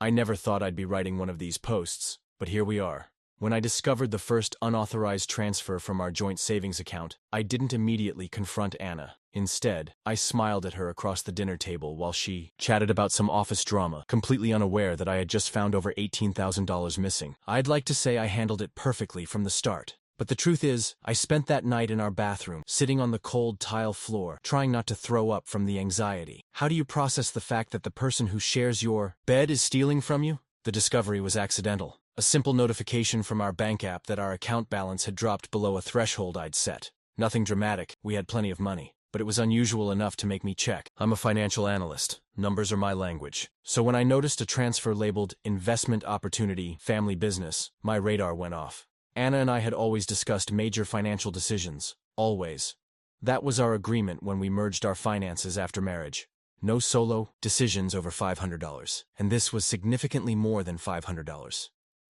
I never thought I'd be writing one of these posts, but here we are. When I discovered the first unauthorized transfer from our joint savings account, I didn't immediately confront Anna. Instead, I smiled at her across the dinner table while she chatted about some office drama, completely unaware that I had just found over $18,000 missing. I'd like to say I handled it perfectly from the start. But the truth is, I spent that night in our bathroom, sitting on the cold tile floor, trying not to throw up from the anxiety. How do you process the fact that the person who shares your bed is stealing from you? The discovery was accidental. A simple notification from our bank app that our account balance had dropped below a threshold I'd set. Nothing dramatic, we had plenty of money, but it was unusual enough to make me check. I'm a financial analyst. Numbers are my language. So when I noticed a transfer labeled Investment Opportunity, Family Business, my radar went off. Anna and I had always discussed major financial decisions. Always. That was our agreement when we merged our finances after marriage. No solo decisions over $500. And this was significantly more than $500.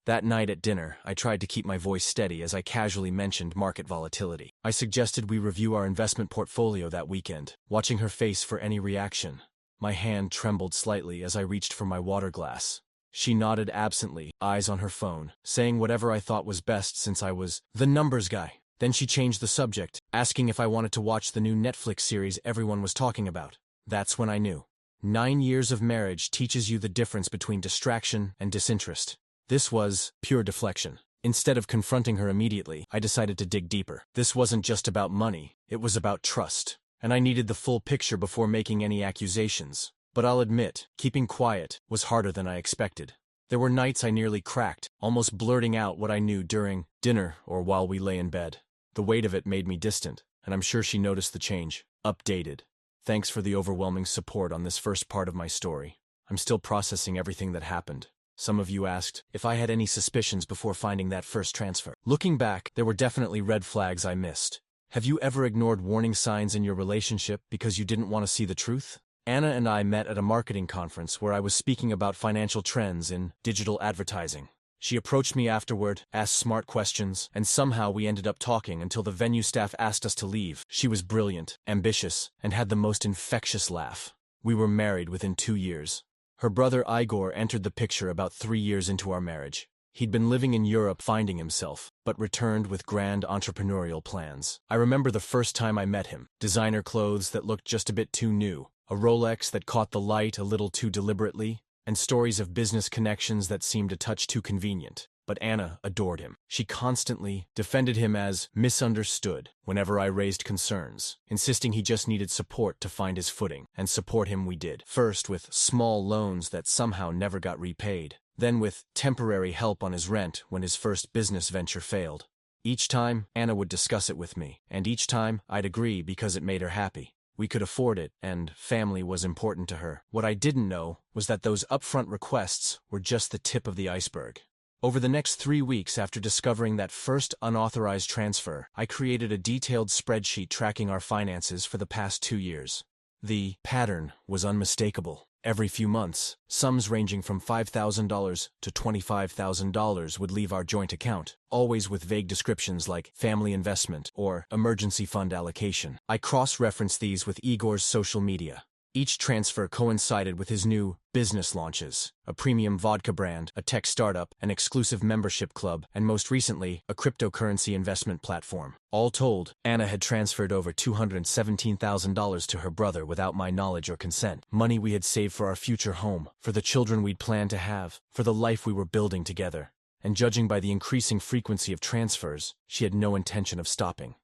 That night at dinner, I tried to keep my voice steady as I casually mentioned market volatility. I suggested we review our investment portfolio that weekend, watching her face for any reaction. My hand trembled slightly as I reached for my water glass. She nodded absently, eyes on her phone, saying whatever I thought was best since I was the numbers guy. Then she changed the subject, asking if I wanted to watch the new Netflix series everyone was talking about. That's when I knew. 9 years of marriage teaches you the difference between distraction and disinterest. This was pure deflection. Instead of confronting her immediately, I decided to dig deeper. This wasn't just about money, it was about trust. And I needed the full picture before making any accusations. But I'll admit, keeping quiet was harder than I expected. There were nights I nearly cracked, almost blurting out what I knew during dinner or while we lay in bed. The weight of it made me distant, and I'm sure she noticed the change. Updated. Thanks for the overwhelming support on this first part of my story. I'm still processing everything that happened. Some of you asked if I had any suspicions before finding that first transfer. Looking back, there were definitely red flags I missed. Have you ever ignored warning signs in your relationship because you didn't want to see the truth? Anna and I met at a marketing conference where I was speaking about financial trends in digital advertising. She approached me afterward, asked smart questions, and somehow we ended up talking until the venue staff asked us to leave. She was brilliant, ambitious, and had the most infectious laugh. We were married within 2 years. Her brother Igor entered the picture about 3 years into our marriage. He'd been living in Europe finding himself, but returned with grand entrepreneurial plans. I remember the first time I met him. Designer clothes that looked just a bit too new, a Rolex that caught the light a little too deliberately, and stories of business connections that seemed a touch too convenient. But Anna adored him. She constantly defended him as misunderstood whenever I raised concerns, insisting he just needed support to find his footing, and support him we did. First with small loans that somehow never got repaid, then with temporary help on his rent when his first business venture failed. Each time, Anna would discuss it with me, and each time I'd agree because it made her happy. We could afford it, and family was important to her. What I didn't know was that those upfront requests were just the tip of the iceberg. Over the next 3 weeks after discovering that first unauthorized transfer, I created a detailed spreadsheet tracking our finances for the past 2 years. The pattern was unmistakable. Every few months, sums ranging from $5,000 to $25,000 would leave our joint account, always with vague descriptions like family investment or emergency fund allocation. I cross-referenced these with Igor's social media. Each transfer coincided with his new business launches, a premium vodka brand, a tech startup, an exclusive membership club, and most recently, a cryptocurrency investment platform. All told, Anna had transferred over $217,000 to her brother without my knowledge or consent. Money we had saved for our future home, for the children we'd planned to have, for the life we were building together. And judging by the increasing frequency of transfers, she had no intention of stopping.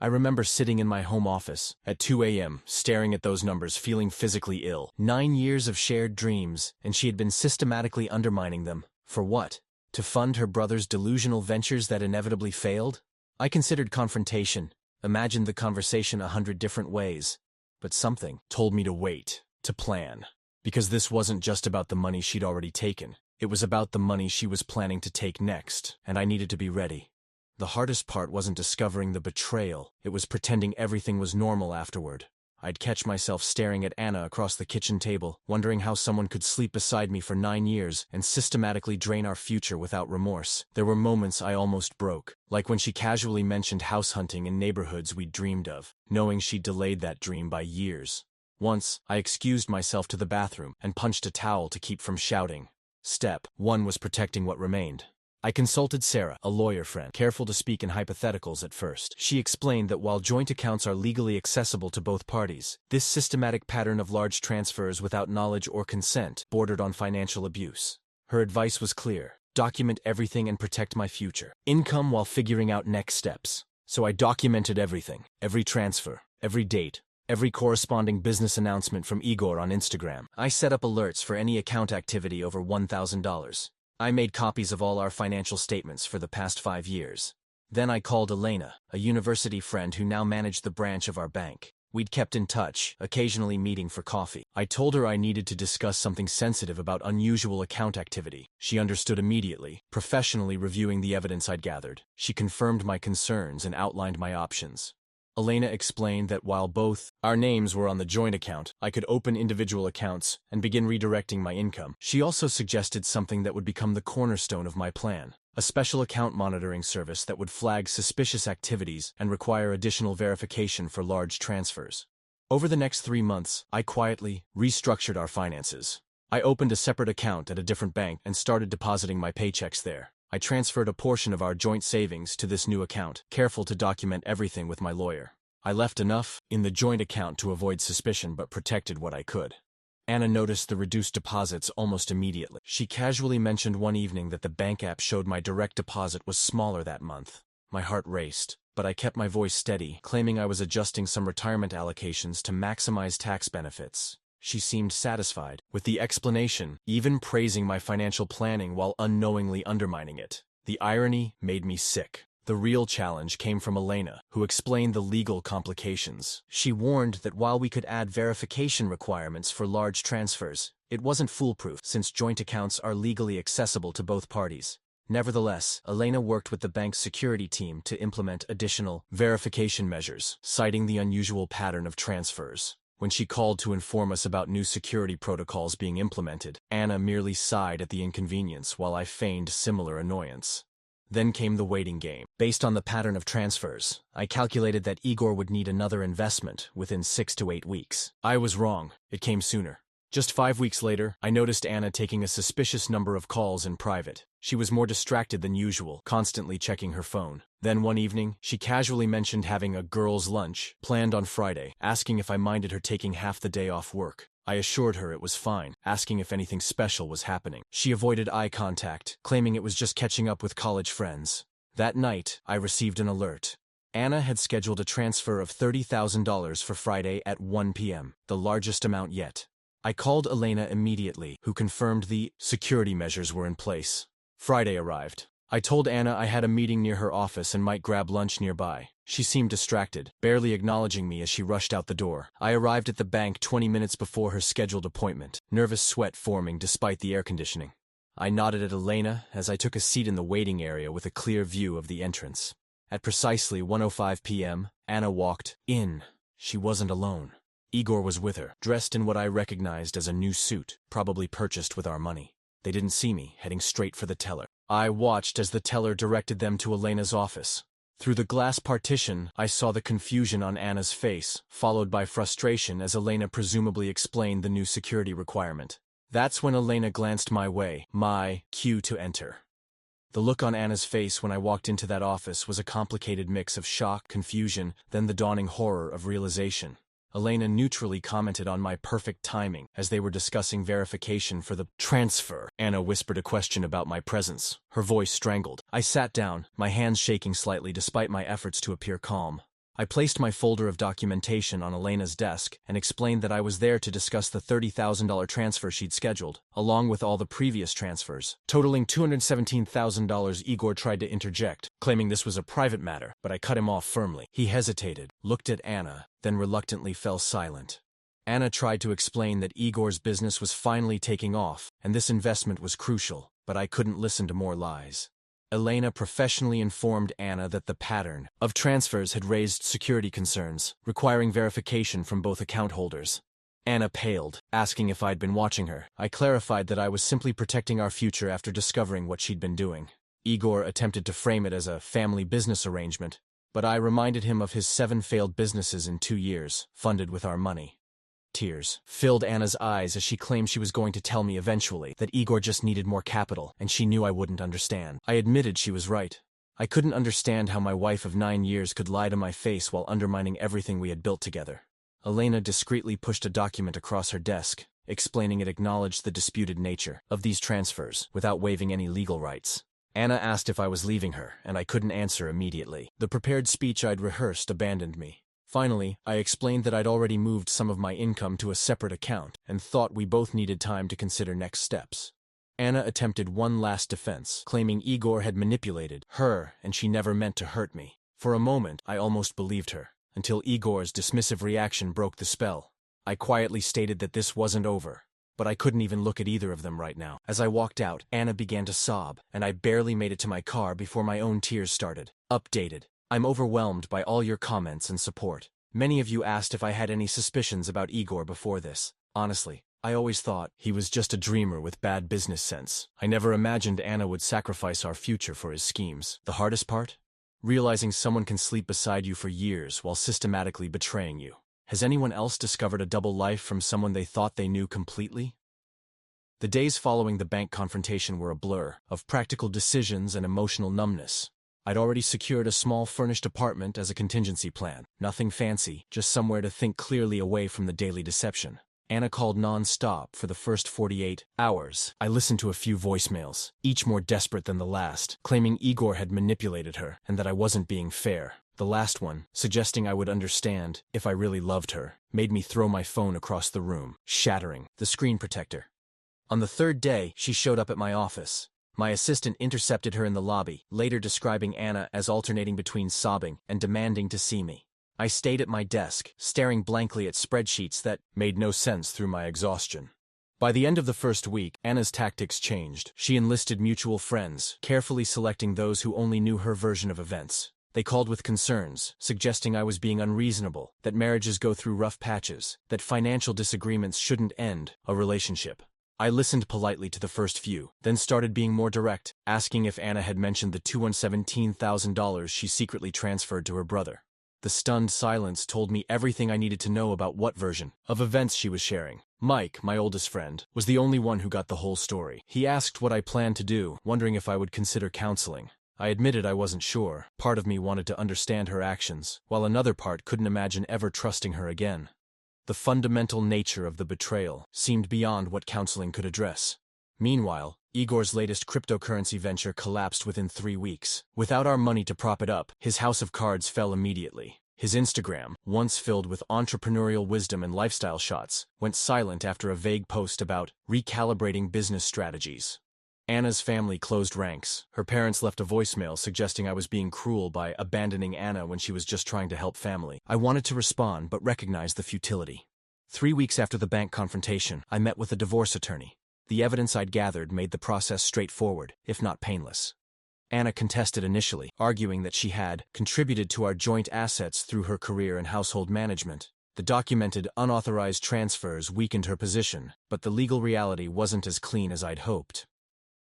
I remember sitting in my home office at 2 a.m., staring at those numbers, feeling physically ill. 9 years of shared dreams, and she had been systematically undermining them. For what? To fund her brother's delusional ventures that inevitably failed? I considered confrontation, imagined the conversation 100 different ways. But something told me to wait, to plan. Because this wasn't just about the money she'd already taken. It was about the money she was planning to take next, and I needed to be ready. The hardest part wasn't discovering the betrayal, it was pretending everything was normal afterward. I'd catch myself staring at Anna across the kitchen table, wondering how someone could sleep beside me for 9 years and systematically drain our future without remorse. There were moments I almost broke, like when she casually mentioned house hunting in neighborhoods we'd dreamed of, knowing she'd delayed that dream by years. Once, I excused myself to the bathroom and punched a towel to keep from shouting. Step 1 was protecting what remained. I consulted Sarah, a lawyer friend, careful to speak in hypotheticals at first. She explained that while joint accounts are legally accessible to both parties, this systematic pattern of large transfers without knowledge or consent bordered on financial abuse. Her advice was clear: document everything and protect my future income while figuring out next steps. So I documented everything, every transfer, every date, every corresponding business announcement from Igor on Instagram. I set up alerts for any account activity over $1,000. I made copies of all our financial statements for the past 5 years. Then I called Elena, a university friend who now managed the branch of our bank. We'd kept in touch, occasionally meeting for coffee. I told her I needed to discuss something sensitive about unusual account activity. She understood immediately, professionally reviewing the evidence I'd gathered. She confirmed my concerns and outlined my options. Elena explained that while both our names were on the joint account, I could open individual accounts and begin redirecting my income. She also suggested something that would become the cornerstone of my plan: a special account monitoring service that would flag suspicious activities and require additional verification for large transfers. Over the next 3 months, I quietly restructured our finances. I opened a separate account at a different bank and started depositing my paychecks there. I transferred a portion of our joint savings to this new account, careful to document everything with my lawyer. I left enough in the joint account to avoid suspicion but protected what I could. Anna noticed the reduced deposits almost immediately. She casually mentioned one evening that the bank app showed my direct deposit was smaller that month. My heart raced, but I kept my voice steady, claiming I was adjusting some retirement allocations to maximize tax benefits. She seemed satisfied with the explanation, even praising my financial planning while unknowingly undermining it. The irony made me sick. The real challenge came from Elena, who explained the legal complications. She warned that while we could add verification requirements for large transfers, it wasn't foolproof since joint accounts are legally accessible to both parties. Nevertheless, Elena worked with the bank's security team to implement additional verification measures, citing the unusual pattern of transfers. When she called to inform us about new security protocols being implemented, Anna merely sighed at the inconvenience while I feigned similar annoyance. Then came the waiting game. Based on the pattern of transfers, I calculated that Igor would need another investment within 6 to 8 weeks. I was wrong. It came sooner. Just 5 weeks later, I noticed Anna taking a suspicious number of calls in private. She was more distracted than usual, constantly checking her phone. Then one evening, she casually mentioned having a girls' lunch planned on Friday, asking if I minded her taking half the day off work. I assured her it was fine, asking if anything special was happening. She avoided eye contact, claiming it was just catching up with college friends. That night, I received an alert. Anna had scheduled a transfer of $30,000 for Friday at 1 p.m., the largest amount yet. I called Elena immediately, who confirmed the security measures were in place. Friday arrived. I told Anna I had a meeting near her office and might grab lunch nearby. She seemed distracted, barely acknowledging me as she rushed out the door. I arrived at the bank 20 minutes before her scheduled appointment, nervous sweat forming despite the air conditioning. I nodded at Elena as I took a seat in the waiting area with a clear view of the entrance. At precisely 1:05 p.m., Anna walked in. She wasn't alone. Igor was with her, dressed in what I recognized as a new suit, probably purchased with our money. They didn't see me, heading straight for the teller. I watched as the teller directed them to Elena's office. Through the glass partition, I saw the confusion on Anna's face, followed by frustration as Elena presumably explained the new security requirement. That's when Elena glanced my way, my cue to enter. The look on Anna's face when I walked into that office was a complicated mix of shock, confusion, then the dawning horror of realization. Elena neutrally commented on my perfect timing as they were discussing verification for the transfer. Anna whispered a question about my presence, her voice strangled. I sat down, my hands shaking slightly despite my efforts to appear calm. I placed my folder of documentation on Elena's desk and explained that I was there to discuss the $30,000 transfer she'd scheduled, along with all the previous transfers. Totaling $217,000, Igor tried to interject, claiming this was a private matter, but I cut him off firmly. He hesitated, looked at Anna, then reluctantly fell silent. Anna tried to explain that Igor's business was finally taking off, and this investment was crucial, but I couldn't listen to more lies. Elena professionally informed Anna that the pattern of transfers had raised security concerns, requiring verification from both account holders. Anna paled, asking if I'd been watching her. I clarified that I was simply protecting our future after discovering what she'd been doing. Igor attempted to frame it as a family business arrangement, but I reminded him of his 7 failed businesses in 2 years, funded with our money. Tears filled Anna's eyes as she claimed she was going to tell me eventually that Igor just needed more capital and she knew I wouldn't understand. I admitted she was right. I couldn't understand how my wife of 9 years could lie to my face while undermining everything we had built together. Elena discreetly pushed a document across her desk, explaining it acknowledged the disputed nature of these transfers without waiving any legal rights. Anna asked if I was leaving her, and I couldn't answer immediately. The prepared speech I'd rehearsed abandoned me. Finally, I explained that I'd already moved some of my income to a separate account and thought we both needed time to consider next steps. Anna attempted one last defense, claiming Igor had manipulated her and she never meant to hurt me. For a moment, I almost believed her, until Igor's dismissive reaction broke the spell. I quietly stated that this wasn't over, but I couldn't even look at either of them right now. As I walked out, Anna began to sob, and I barely made it to my car before my own tears started. Updated. I'm overwhelmed by all your comments and support. Many of you asked if I had any suspicions about Igor before this. Honestly, I always thought he was just a dreamer with bad business sense. I never imagined Anna would sacrifice our future for his schemes. The hardest part? Realizing someone can sleep beside you for years while systematically betraying you. Has anyone else discovered a double life from someone they thought they knew completely? The days following the bank confrontation were a blur of practical decisions and emotional numbness. I'd already secured a small furnished apartment as a contingency plan. Nothing fancy, just somewhere to think clearly away from the daily deception. Anna called non-stop for the first 48 hours. I listened to a few voicemails, each more desperate than the last, claiming Igor had manipulated her and that I wasn't being fair. The last one, suggesting I would understand if I really loved her, made me throw my phone across the room, shattering the screen protector. On the third day, she showed up at my office. My assistant intercepted her in the lobby, later describing Anna as alternating between sobbing and demanding to see me. I stayed at my desk, staring blankly at spreadsheets that made no sense through my exhaustion. By the end of the first week, Anna's tactics changed. She enlisted mutual friends, carefully selecting those who only knew her version of events. They called with concerns, suggesting I was being unreasonable, that marriages go through rough patches, that financial disagreements shouldn't end a relationship. I listened politely to the first few, then started being more direct, asking if Anna had mentioned the $217,000 she secretly transferred to her brother. The stunned silence told me everything I needed to know about what version of events she was sharing. Mike, my oldest friend, was the only one who got the whole story. He asked what I planned to do, wondering if I would consider counseling. I admitted I wasn't sure. Part of me wanted to understand her actions, while another part couldn't imagine ever trusting her again. The fundamental nature of the betrayal seemed beyond what counseling could address. Meanwhile, Igor's latest cryptocurrency venture collapsed within 3 weeks. Without our money to prop it up, his house of cards fell immediately. His Instagram, once filled with entrepreneurial wisdom and lifestyle shots, went silent after a vague post about recalibrating business strategies. Anna's family closed ranks. Her parents left a voicemail suggesting I was being cruel by abandoning Anna when she was just trying to help family. I wanted to respond, but recognized the futility. 3 weeks after the bank confrontation, I met with a divorce attorney. The evidence I'd gathered made the process straightforward, if not painless. Anna contested initially, arguing that she had contributed to our joint assets through her career in household management. The documented, unauthorized transfers weakened her position, but the legal reality wasn't as clean as I'd hoped.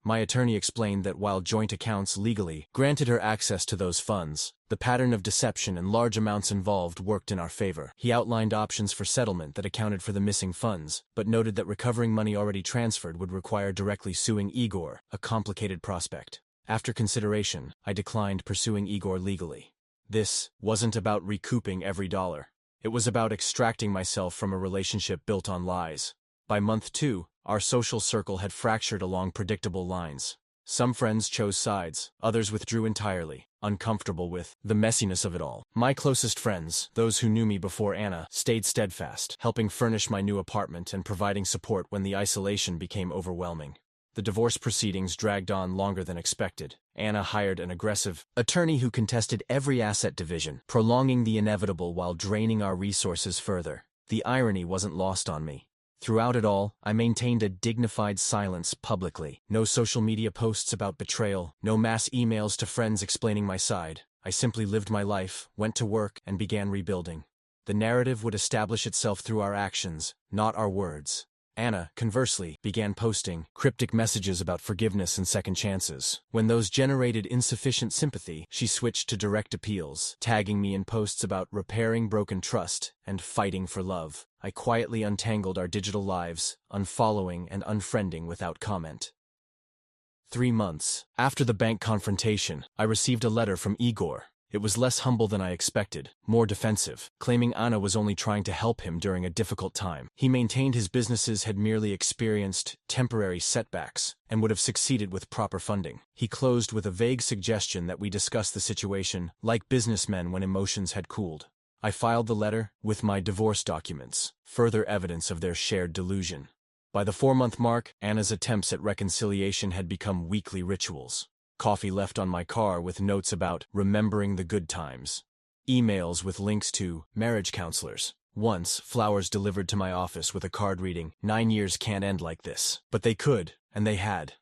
My attorney explained that while joint accounts legally granted her access to those funds, the pattern of deception and large amounts involved worked in our favor. He outlined options for settlement that accounted for the missing funds, but noted that recovering money already transferred would require directly suing Igor, a complicated prospect. After consideration, I declined pursuing Igor legally. This wasn't about recouping every dollar. It was about extracting myself from a relationship built on lies. By month 2, our social circle had fractured along predictable lines. Some friends chose sides, others withdrew entirely, uncomfortable with the messiness of it all. My closest friends, those who knew me before Anna, stayed steadfast, helping furnish my new apartment and providing support when the isolation became overwhelming. The divorce proceedings dragged on longer than expected. Anna hired an aggressive attorney who contested every asset division, prolonging the inevitable while draining our resources further. The irony wasn't lost on me. Throughout it all, I maintained a dignified silence publicly. No social media posts about betrayal, no mass emails to friends explaining my side. I simply lived my life, went to work, and began rebuilding. The narrative would establish itself through our actions, not our words. Anna, conversely, began posting cryptic messages about forgiveness and second chances. When those generated insufficient sympathy, she switched to direct appeals, tagging me in posts about repairing broken trust and fighting for love. I quietly untangled our digital lives, unfollowing and unfriending without comment. 3 months. After the bank confrontation, I received a letter from Igor. It was less humble than I expected, more defensive, claiming Anna was only trying to help him during a difficult time. He maintained his businesses had merely experienced temporary setbacks and would have succeeded with proper funding. He closed with a vague suggestion that we discuss the situation like businessmen when emotions had cooled. I filed the letter with my divorce documents, further evidence of their shared delusion. By the 4-month mark, Anna's attempts at reconciliation had become weekly rituals. Coffee left on my car with notes about remembering the good times. Emails with links to marriage counselors. Once, flowers delivered to my office with a card reading, 9 years can't end like this. But they could, and they had.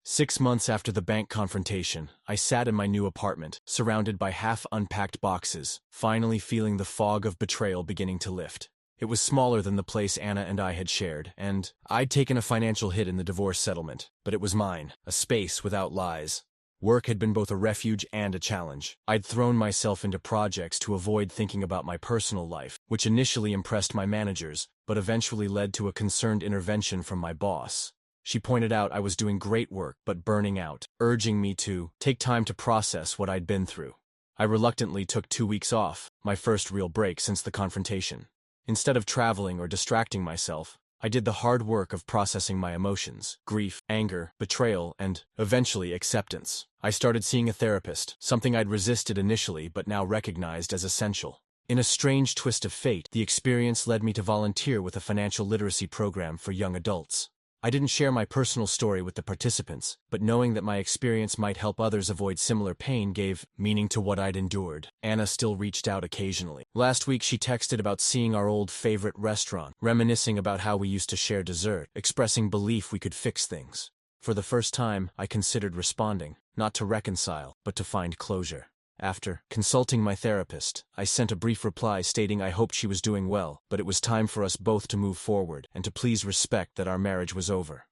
6 months after the bank confrontation, I sat in my new apartment, surrounded by half-unpacked boxes, finally feeling the fog of betrayal beginning to lift. It was smaller than the place Anna and I had shared, and I'd taken a financial hit in the divorce settlement, but it was mine, a space without lies. Work had been both a refuge and a challenge. I'd thrown myself into projects to avoid thinking about my personal life, which initially impressed my managers, but eventually led to a concerned intervention from my boss. She pointed out I was doing great work but burning out, urging me to take time to process what I'd been through. I reluctantly took 2 weeks off, my first real break since the confrontation. Instead of traveling or distracting myself, I did the hard work of processing my emotions, grief, anger, betrayal, and, eventually, acceptance. I started seeing a therapist, something I'd resisted initially but now recognized as essential. In a strange twist of fate, the experience led me to volunteer with a financial literacy program for young adults. I didn't share my personal story with the participants, but knowing that my experience might help others avoid similar pain gave meaning to what I'd endured. Anna still reached out occasionally. Last week she texted about seeing our old favorite restaurant, reminiscing about how we used to share dessert, expressing belief we could fix things. For the first time, I considered responding, not to reconcile, but to find closure. After consulting my therapist, I sent a brief reply stating I hoped she was doing well, but it was time for us both to move forward and to please respect that our marriage was over.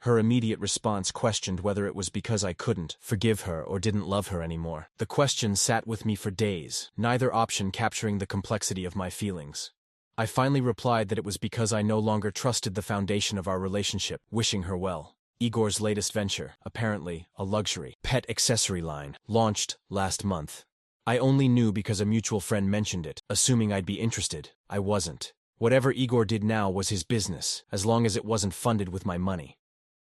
Her immediate response questioned whether it was because I couldn't forgive her or didn't love her anymore. The question sat with me for days, neither option capturing the complexity of my feelings. I finally replied that it was because I no longer trusted the foundation of our relationship, wishing her well. Igor's latest venture, apparently a luxury pet accessory line, launched last month. I only knew because a mutual friend mentioned it, assuming I'd be interested. I wasn't. Whatever Igor did now was his business, as long as it wasn't funded with my money.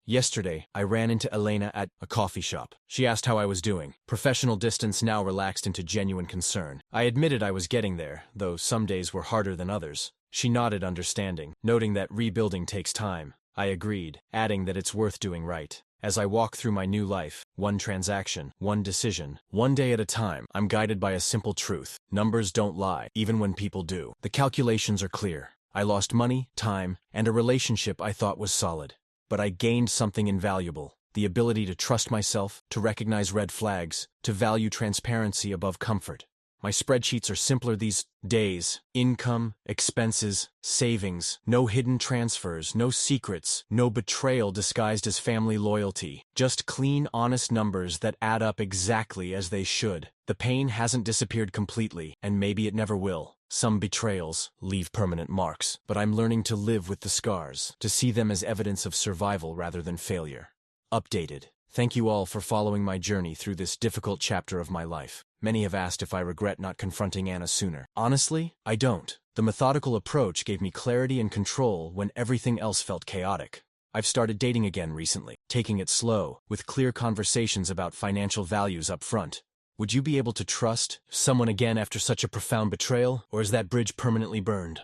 Yesterday, I ran into Elena at a coffee shop. She asked how I was doing. Professional distance now relaxed into genuine concern. I admitted I was getting there, though some days were harder than others. She nodded understanding, noting that rebuilding takes time. I agreed, adding that it's worth doing right. As I walk through my new life, one transaction, one decision, one day at a time, I'm guided by a simple truth. Numbers don't lie, even when people do. The calculations are clear. I lost money, time, and a relationship I thought was solid. But I gained something invaluable. The ability to trust myself, to recognize red flags, to value transparency above comfort. My spreadsheets are simpler these days. Income, expenses, savings, no hidden transfers, no secrets, no betrayal disguised as family loyalty. Just clean, honest numbers that add up exactly as they should. The pain hasn't disappeared completely, and maybe it never will. Some betrayals leave permanent marks, but I'm learning to live with the scars, to see them as evidence of survival rather than failure. Updated. Thank you all for following my journey through this difficult chapter of my life. Many have asked if I regret not confronting Anna sooner. Honestly, I don't. The methodical approach gave me clarity and control when everything else felt chaotic. I've started dating again recently, taking it slow, with clear conversations about financial values up front. Would you be able to trust someone again after such a profound betrayal, or is that bridge permanently burned?